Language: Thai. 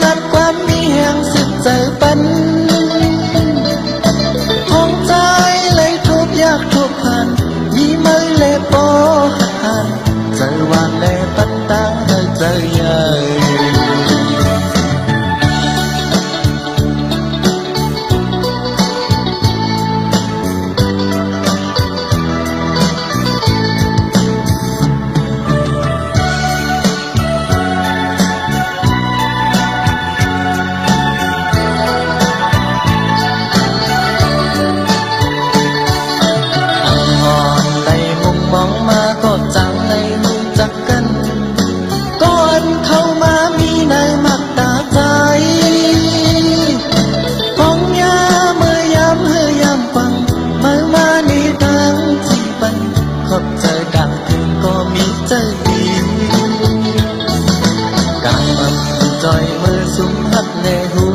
ลัดความมีแห่งสึกเจอปันห้องใจเลยทุบยากทุบผ่านยี่เมยเลโปหันเจอวานเลปันตาเจอใหญ่มองมาก็จังในรู้จักกันก่อนเข้ามามีในมักตาใจของยาเมื่อยามเฮยามฟังเมื่อมานี่ตั้งที่ปันขอบเจอดังถึงก็มีใจดีกางมันจอยมือสุมหักในหู